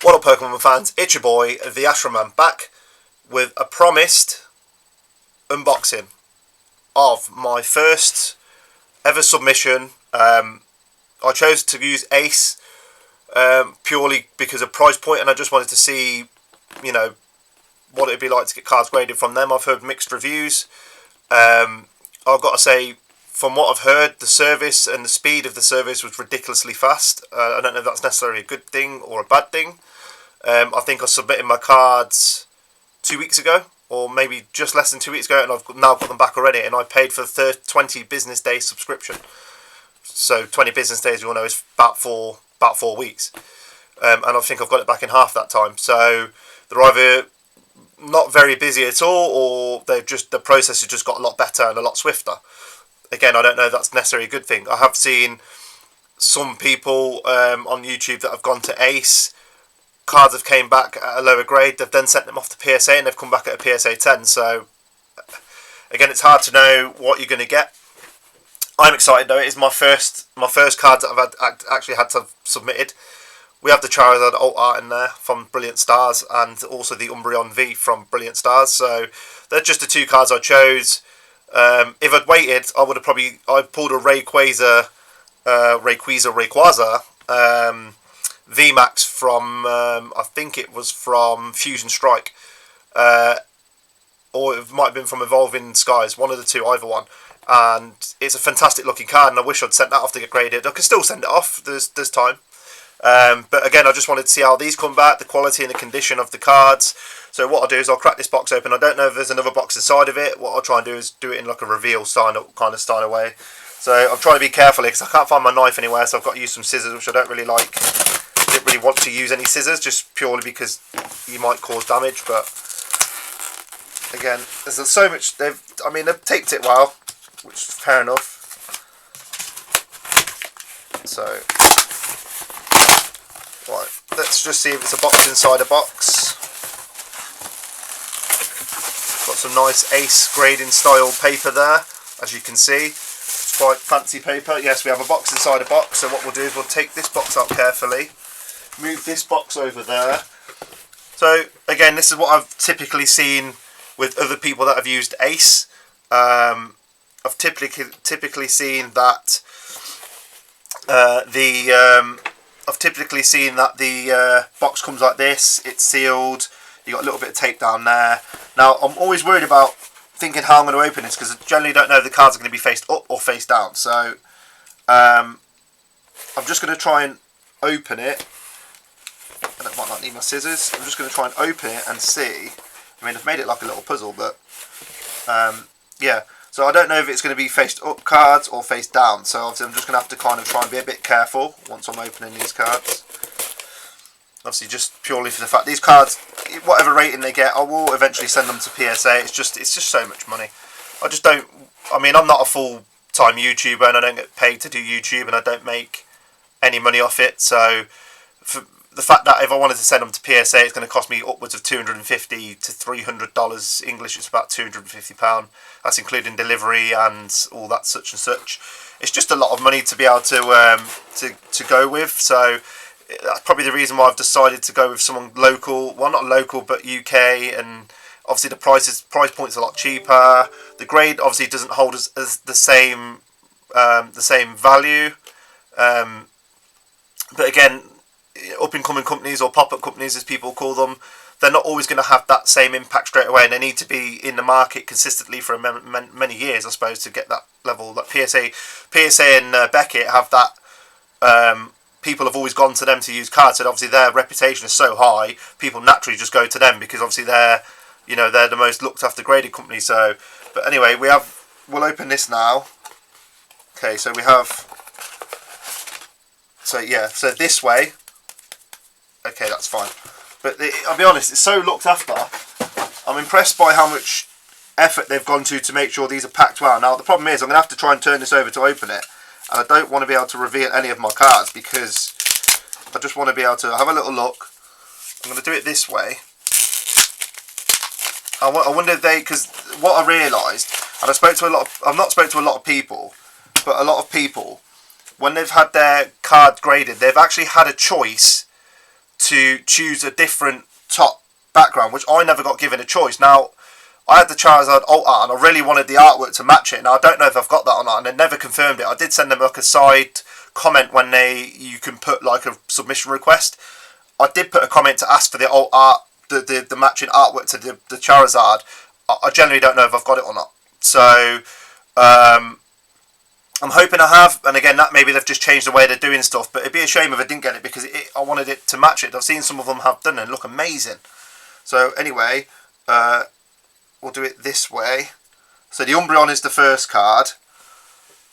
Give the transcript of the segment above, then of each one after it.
What up, Pokemon fans? It's your boy, the Ashraman, back with a promised unboxing of my first ever submission. I chose to use Ace purely because of price point, and I just wanted to see, what it'd be like to get cards graded from them. I've heard mixed reviews. I've got to say, from what I've heard, the service and the speed of the service was ridiculously fast. I don't know if that's necessarily a good thing or a bad thing. I think I submitted my cards 2 weeks ago, or maybe just less than 2 weeks ago, and I've now got them back already, and I paid for the 20 business day subscription. So 20 business days, you all know, is about four weeks. And I think I've got it back in half that time. So they're either not very busy at all, or the process has just got a lot better and a lot swifter. Again, I don't know if that's necessarily a good thing. I have seen some people on YouTube that have gone to Ace. Cards have came back at a lower grade. They've then sent them off to PSA, and they've come back at a PSA 10. So again, it's hard to know what you're going to get. I'm excited though. It is my first cards that I've actually had to have submitted. We have the Charizard alt art in there from Brilliant Stars, and also the Umbreon V from Brilliant Stars. So they're just the two cards I chose. If I'd waited, I would have I pulled a Rayquaza VMAX from I think it was from Fusion Strike, or it might have been from Evolving Skies, one of the two, either one. And it's a fantastic looking card, and I wish I'd sent that off to get graded. I can still send it off. There's time. But again, I just wanted to see how these come back, the quality and the condition of the cards. So what I'll do is I'll crack this box open. I don't know if there's another box inside of it. What I'll try and do is do it in like a reveal kind of style way. So I'm trying to be careful here because I can't find my knife anywhere, so I've got to use some scissors, which I don't really like. I didn't really want to use any scissors, just purely because you might cause damage. But again, there's so much. They've taped it well, which is fair enough. So, right, let's just see if it's a box inside a box. Got some nice Ace grading style paper there, as you can see. It's quite fancy paper. Yes, we have a box inside a box. So what we'll do is we'll take this box out carefully, move this box over there. So again, this is what I've typically seen with other people that have used Ace. I've typically seen that the box comes like this. It's sealed. You got a little bit of tape down there. Now I'm always worried about thinking how I'm going to open this, because I generally don't know if the cards are going to be faced up or face down. So I'm just going to try and open it. And I might not need my scissors. I'm just going to try and open it and see. I've made it like a little puzzle, but yeah. So I don't know if it's going to be faced up cards or face down. So obviously I'm just going to have to kind of try and be a bit careful once I'm opening these cards. Obviously just purely for the fact these cards, whatever rating they get, I will eventually send them to PSA. It's just so much money. I just don't, I'm not a full-time YouTuber, and I don't get paid to do YouTube, and I don't make any money off it. So for the fact that if I wanted to send them to PSA, it's going to cost me upwards of $250 to $300. English, it's about £250. That's including delivery and all that such and such. It's just a lot of money to be able to go with. So that's probably the reason why I've decided to go with someone local. Well, not local, but UK, and obviously the price point's a lot cheaper. The grade obviously doesn't hold as the same value. But again, up-and-coming companies, or pop-up companies as people call them, they're not always going to have that same impact straight away, and they need to be in the market consistently for many years, I suppose, to get that level. Like PSA and Beckett have that. People have always gone to them to use cards, and obviously their reputation is so high, people naturally just go to them because obviously they're the most looked after graded company. So, but anyway, we'll open this now. Okay, so we have. So yeah, so this way. Okay, that's fine. But I'll be honest, it's so looked after. I'm impressed by how much effort they've gone to make sure these are packed well. Now, the problem is I'm going to have to try and turn this over to open it. And I don't want to be able to reveal any of my cards, because I just want to be able to have a little look. I'm going to do it this way. I wonder if because what I realised, and I've not spoken to a lot of people, but a lot of people, when they've had their card graded, they've actually had a choice to choose a different top background, which I never got given a choice. Now, I had the Charizard alt art, and I really wanted the artwork to match it. Now, I don't know if I've got that or not, and they never confirmed it. I did send them like a side comment when you can put like a submission request. I did put a comment to ask for the alt art, the matching artwork to the Charizard. I generally don't know if I've got it or not. So, I'm hoping I have, and again, that maybe they've just changed the way they're doing stuff, but it'd be a shame if I didn't get it, because I wanted it to match it. I've seen some of them have done it and look amazing. So anyway, we'll do it this way. So the Umbreon is the first card,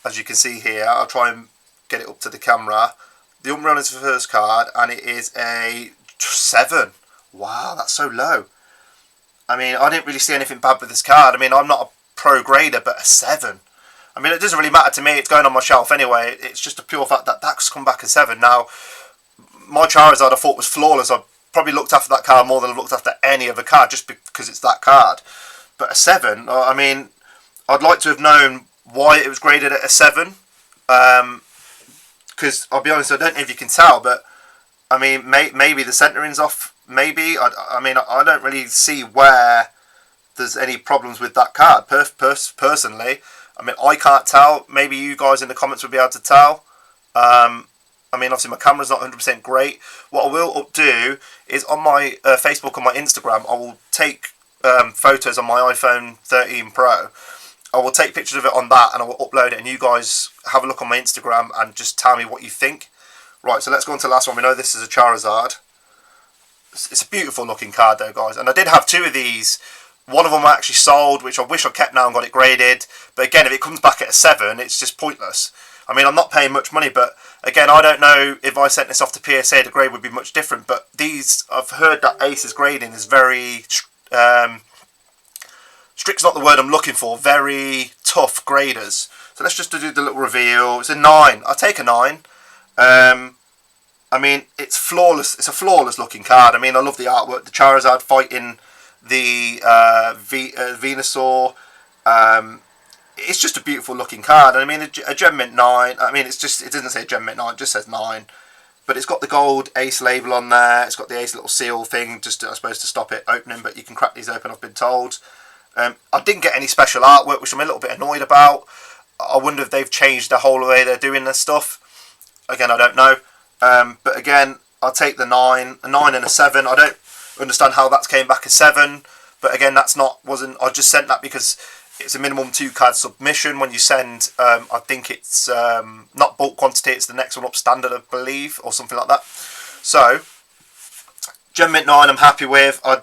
as you can see here. I'll try and get it up to the camera. The Umbreon is the first card, and it is a 7. Wow, that's so low. I mean, I didn't really see anything bad with this card. I mean, I'm not a pro grader, but a 7. I mean, it doesn't really matter to me. It's going on my shelf anyway. It's just a pure fact that that's come back a 7. Now, my Charizard I thought was flawless. I probably looked after that card more than I've looked after any other card, just because it's that card. But a 7, I mean, I'd like to have known why it was graded at a 7. Because I'll be honest, I don't know if you can tell, but I mean, maybe the centering's off. Maybe I mean, I don't really see where there's any problems with that card. Personally, I mean, I can't tell. Maybe you guys in the comments will be able to tell. I mean, obviously my camera's not 100% great. What I will do is on my Facebook and my Instagram, I will take photos on my iPhone 13 Pro. I will take pictures of it on that, and I will upload it, and you guys have a look on my Instagram and just tell me what you think. Right, so let's go on to the last one. We know this is a Charizard. It's a beautiful looking card though, guys. And I did have 2 of these. One of them actually sold, which I wish I kept now and got it graded. But again, if it comes back at a 7, it's just pointless. I mean, I'm not paying much money, but again, I don't know if I sent this off to PSA, the grade would be much different. But these, I've heard that Ace's grading is very... strict's not the word I'm looking for. Very tough graders. So let's just do the little reveal. It's a 9. I'll take a 9. I mean, it's flawless. It's a flawless looking card. I mean, I love the artwork. The Charizard fighting the Venusaur. It's just a beautiful looking card. I mean, a Gem Mint 9. I mean, it doesn't say Gem Mint 9. It just says 9. But it's got the gold Ace label on there. It's got the Ace little seal thing, just I suppose to stop it opening. But you can crack these open, I've been told. I didn't get any special artwork, which I'm a little bit annoyed about. I wonder if they've changed the whole way they're doing this stuff. Again, I don't know. But again, I'll take the 9. A 9 and a 7. I don't understand how that came back a 7. But again, I just sent that because it's a minimum 2 card submission. When you send, I think it's not bulk quantity, it's the next one up, standard, I believe, or something like that. So, Gem Mint 9 I'm happy with. I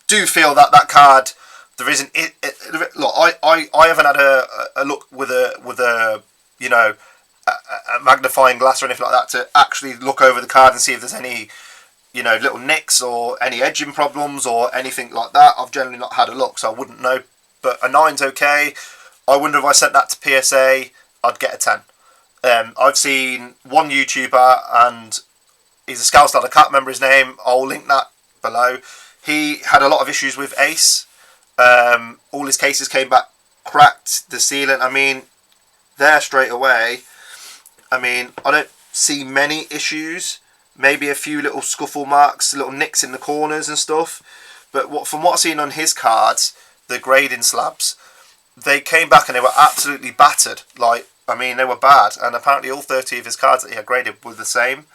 do feel that card... There isn't look. I haven't had a look with a you know a magnifying glass or anything like that to actually look over the card and see if there's any little nicks or any edging problems or anything like that. I've generally not had a look, so I wouldn't know. But a 9's okay. I wonder if I sent that to PSA, I'd get a 10. I've seen one YouTuber, and he's a Scouse Lad. I can't remember his name. I'll link that below. He had a lot of issues with Ace. All his cases came back cracked, the sealant, I mean, there straight away, I mean, I don't see many issues, maybe a few little scuffle marks, little nicks in the corners and stuff, but from what I've seen on his cards, the grading slabs, they came back and they were absolutely battered, like, I mean, they were bad, and apparently all 30 of his cards that he had graded were the same.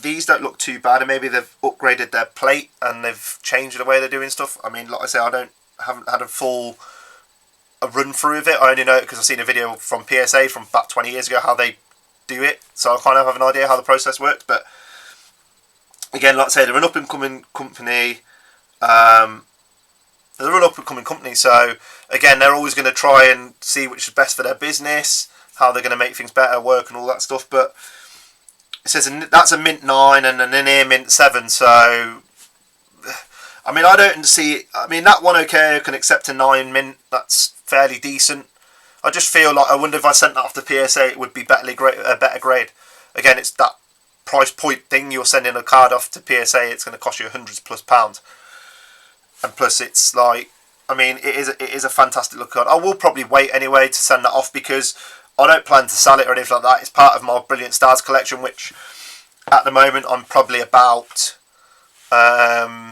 These don't look too bad, and maybe they've upgraded their plate and they've changed the way they're doing stuff. I mean, like I say, haven't had a run through of it. I only know it because I've seen a video from PSA from about 20 years ago how they do it, so I kind of have an idea how the process works. But again, like I say, they're an up-and-coming company. So again, they're always going to try and see which is best for their business, how they're going to make things better, work, and all that stuff. But it says that's a mint 9 and an in-ear mint 7, so I mean, I don't see... I mean, that one, okay, I can accept a 9 mint, that's fairly decent. I just feel like, I wonder if I sent that off to PSA, it would be a better grade. Again, it's that price point thing, you're sending a card off to PSA, it's going to cost you hundreds plus pounds. And plus, it's like, I mean, it is a fantastic look card. I will probably wait anyway to send that off because I don't plan to sell it or anything like that. It's part of my Brilliant Stars collection, which At the moment, I'm probably about, I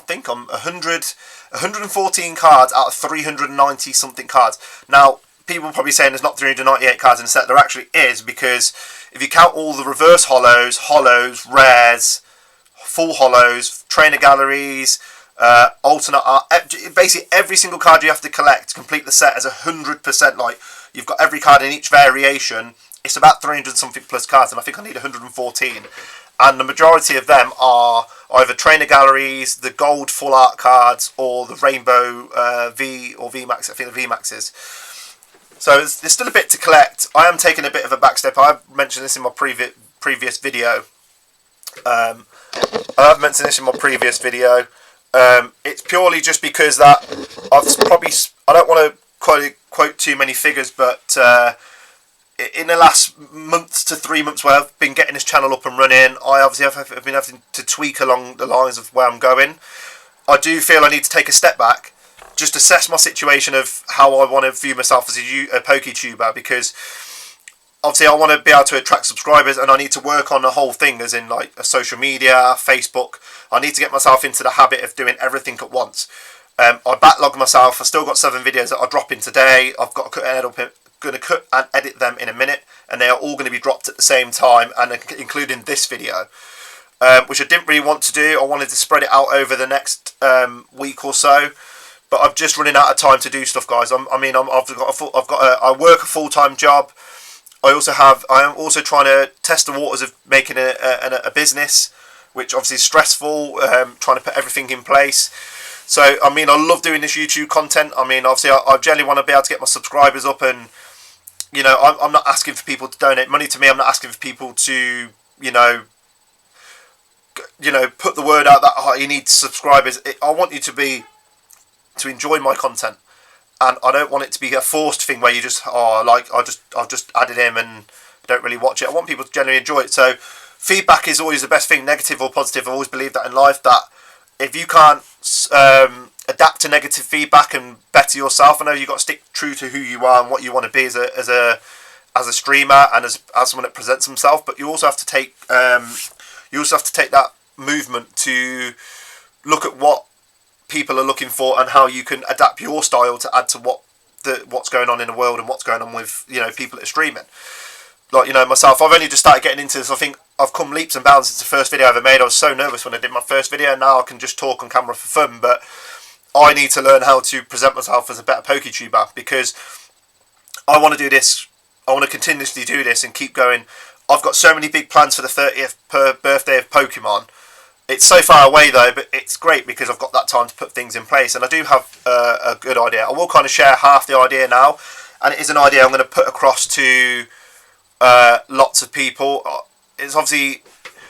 think I'm 114 cards out of 390 something cards. Now, people are probably saying there's not 398 cards in the set. There actually is, because if you count all the reverse hollows, rares, full hollows, trainer galleries, alternate art, basically every single card you have to collect to complete the set is 100%. Like, you've got every card in each variation. It's about 300 something plus cards, and I think I need 114. And the majority of them are either trainer galleries, the gold full art cards, or the rainbow V or VMAX. I think the VMAXs. So there's still a bit to collect. I am taking a bit of a back step. I've mentioned this in my previous video. It's purely just because that I don't want to quote too many figures, but in the last month to 3 months where I've been getting this channel up and running, I obviously have been having to tweak along the lines of where I'm going. I do feel I need to take a step back, just assess my situation of how I want to view myself as a PokeTuber, because obviously I want to be able to attract subscribers, and I need to work on the whole thing, as in like social media, Facebook. I need to get myself into the habit of doing everything at once. I backlog myself. I've still got 7 videos that I'll drop in today. I've got to cut and edit them in a minute, and they are all going to be dropped at the same time, and including this video, which I didn't really want to do. I wanted to spread it out over the next week or so, but I'm just running out of time to do stuff, guys. I work a full-time job. I am also trying to test the waters of making a business, which obviously is stressful. Trying to put everything in place. So I love doing this YouTube content. Obviously I generally want to be able to get my subscribers up, and I'm not asking for people to donate money to me. I'm not asking for people to put the word out that you need subscribers. I want you to enjoy my content, and I don't want it to be a forced thing where you just I've just added him and don't really watch it. I want people to generally enjoy it. So feedback is always the best thing, negative or positive. I always believe that in life, that if you can't adapt to negative feedback and better yourself, I know you've got to stick true to who you are and what you want to be as a streamer and as someone that presents himself. But you also have to take that movement to look at what people are looking for and how you can adapt your style to add to what's going on in the world and what's going on with people that are streaming. Like myself, I've only just started getting into this. I think I've come leaps and bounds since the first video I ever made. I was so nervous when I did my first video. Now I can just talk on camera for fun, but I need to learn how to present myself as a better PokeTuber, because I want to do this. I want to continuously do this and keep going. I've got so many big plans for the 30th birthday of Pokemon. It's so far away though, but it's great because I've got that time to put things in place, and I do have a good idea. I will kind of share half the idea now, and it is an idea I'm going to put across to lots of people. It's obviously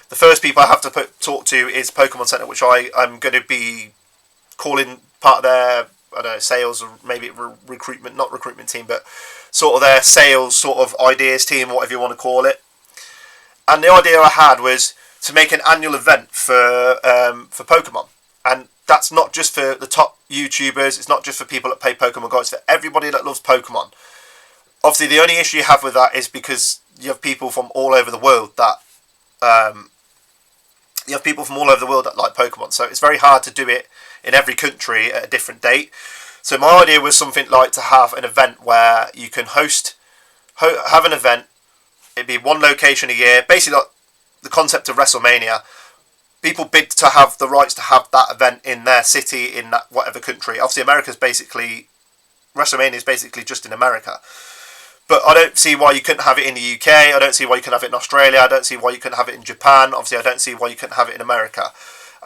the first people I have to talk to is Pokemon Center, which I'm going to be calling part of their sales, or maybe recruitment, not recruitment team, but sort of their sales sort of ideas team, whatever you want to call it. And the idea I had was to make an annual event for Pokemon, and that's not just for the top YouTubers. It's not just for people that play Pokemon Go. It's for everybody that loves Pokemon. Obviously, the only issue you have with that is because you have people from all over the world that like Pokemon. So it's very hard to do it in every country at a different date. So my idea was something like to have an event where you can have an event. It'd be one location a year, basically like the concept of WrestleMania. People bid to have the rights to have that event in their city, in that whatever country. Obviously, WrestleMania is basically just in America. But I don't see why you couldn't have it in the UK. I don't see why you couldn't have it in Australia. I don't see why you couldn't have it in Japan. Obviously, I don't see why you couldn't have it in America.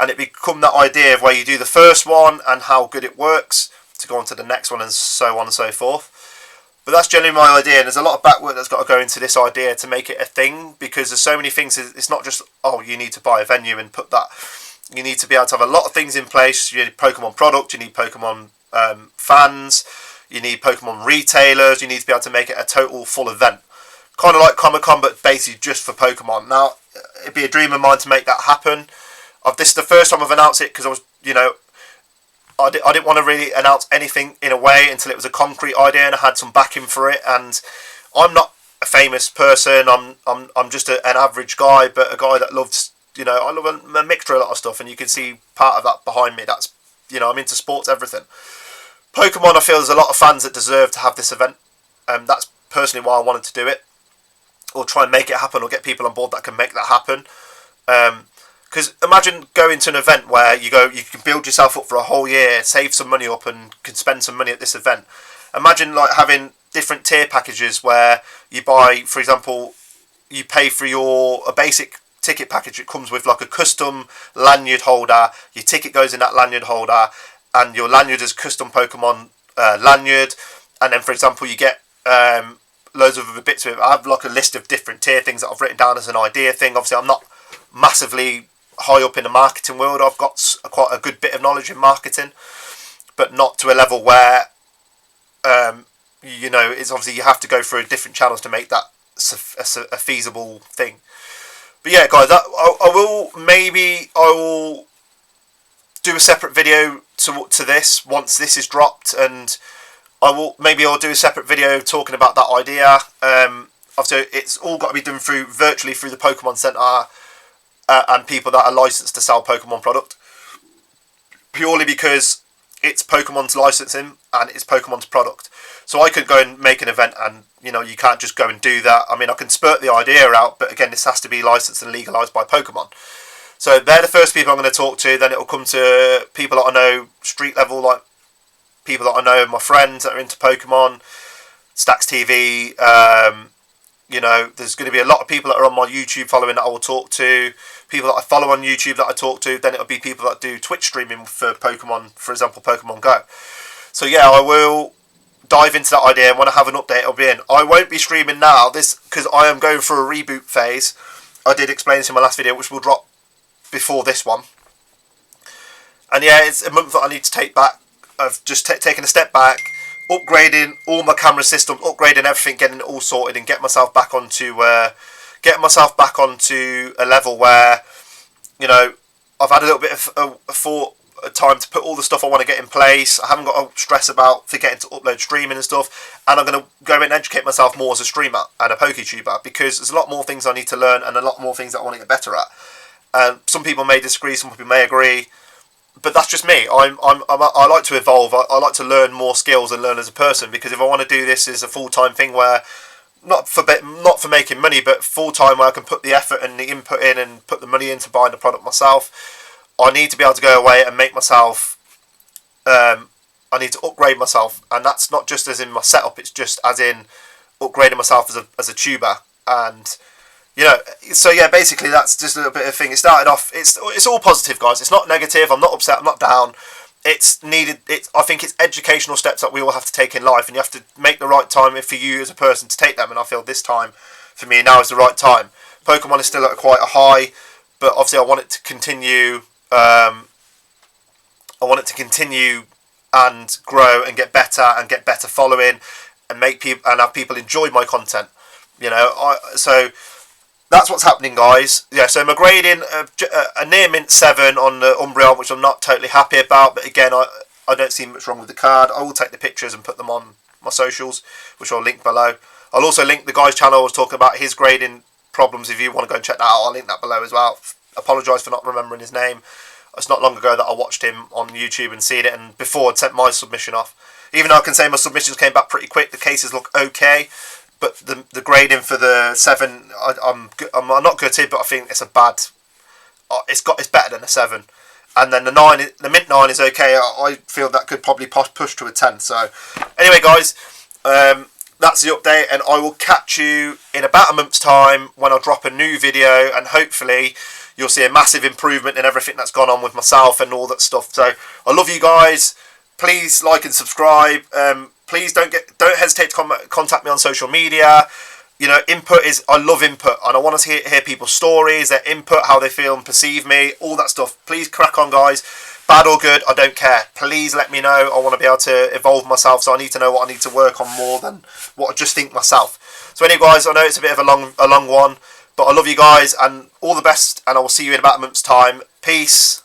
And it become that idea of where you do the first one and how good it works to go on to the next one, and so on and so forth. But that's generally my idea, and there's a lot of back work that's got to go into this idea to make it a thing, because there's so many things. It's not just, you need to buy a venue and put that. You need to be able to have a lot of things in place. You need Pokemon product, you need Pokemon fans, you need Pokemon retailers, you need to be able to make it a total full event. Kind of like Comic-Con, but basically just for Pokemon. Now, it'd be a dream of mine to make that happen. This is the first time I've announced it, because I was, I didn't want to really announce anything in a way until it was a concrete idea and I had some backing for it. And I'm not a famous person. I'm just an average guy, but a guy that loves, you know, I love a mixture of a lot of stuff, and you can see part of that behind me. That's, you know, I'm into sports, everything. Pokemon, I feel there's a lot of fans that deserve to have this event. That's personally why I wanted to do it, or try and make it happen, or get people on board that can make that happen. Because imagine going to an event where you can build yourself up for a whole year, save some money up, and can spend some money at this event. Imagine like having different tier packages where you buy, for example, you pay for a basic ticket package. It comes with like a custom lanyard holder. Your ticket goes in that lanyard holder, and your lanyard is custom Pokemon lanyard. And then, for example, you get loads of other bits of it. I have like a list of different tier things that I've written down as an idea thing. Obviously, I'm not massively high up in the marketing world. I've got quite a good bit of knowledge in marketing, but not to a level where you know, it's obviously you have to go through different channels to make that a feasible thing. But yeah, guys, I will do a separate video to this once this is dropped, and I'll do a separate video talking about that idea. Obviously, it's all got to be done virtually through the Pokemon Center and people that are licensed to sell Pokemon product, purely because it's Pokemon's licensing and it's Pokemon's product. So I could go and make an event, and you know, you can't just go and do that. I mean, I can spurt the idea out, but again, this has to be licensed and legalized by Pokemon. So they're the first people I'm going to talk to. Then it'll come to people that I know street level, like people that I know, my friends that are into Pokemon, Stacks TV. You know, there's going to be a lot of people that are on my YouTube following that I will talk to. People that I follow on YouTube that I talk to. Then it'll be people that do Twitch streaming for Pokemon, for example, Pokemon Go. So yeah, I will dive into that idea, and when I have an update, it'll be in. I won't be streaming now, because I am going through a reboot phase. I did explain this in my last video, which will drop before this one. And yeah, it's a month that I need to take back. I've just taken a step back, upgrading all my camera systems, upgrading everything, getting it all sorted, and get myself back onto a level where, you know, I've had a little bit of time to put all the stuff I want to get in place. I haven't got to stress about forgetting to upload streaming and stuff, and I'm going to go and educate myself more as a streamer and a PokeTuber, because there's a lot more things I need to learn and a lot more things that I want to get better at. Some people may disagree, some people may agree, but that's just me. I like to evolve. I like to learn more skills and learn as a person, because if I want to do this as a full-time thing where not for making money, but full-time where I can put the effort and the input in and put the money into buying the product myself, I need to be able to go away and make myself, I need to upgrade myself, and that's not just as in my setup, it's just as in upgrading myself as a tuber. And you know, so yeah, basically that's just a little bit of a thing. It started off, it's all positive, guys. It's not negative. I'm not upset, I'm not down. It's needed. I think it's educational steps that we all have to take in life, and you have to make the right time for you as a person to take them, and I feel this time for me now is the right time. Pokemon is still at quite a high, but obviously I want it to continue. I want it to continue and grow and get better following, and make people and have people enjoy my content. You know, so that's what's happening, guys. Yeah, so I'm grading a near mint 7 on the Umbreon, which I'm not totally happy about, but again, I don't see much wrong with the card. I will take the pictures and put them on my socials, which I'll link below. I'll also link the guy's channel I was talking about, his grading problems. If you want to go and check that out, I'll link that below as well. Apologise for not remembering his name. It's not long ago that I watched him on YouTube and seen it, and before I'd sent my submission off. Even though I can say my submissions came back pretty quick, the cases look okay, but the grading for the 7, I'm not gutted, but I think it's a bad. It's better than a 7, and then the 9, the mint 9 is okay. I feel that could probably push to a 10. So anyway, guys, that's the update, and I will catch you in about a month's time when I drop a new video, and hopefully you'll see a massive improvement in everything that's gone on with myself and all that stuff. So I love you guys. Please like and subscribe. Please don't hesitate to contact me on social media. You know, I love input, and I want to hear people's stories, their input, how they feel and perceive me, all that stuff. Please crack on, guys. Bad or good, I don't care. Please let me know. I want to be able to evolve myself, so I need to know what I need to work on more than what I just think myself. So anyway, guys, I know it's a bit of a long one, but I love you guys, and all the best, and I will see you in about a month's time. Peace.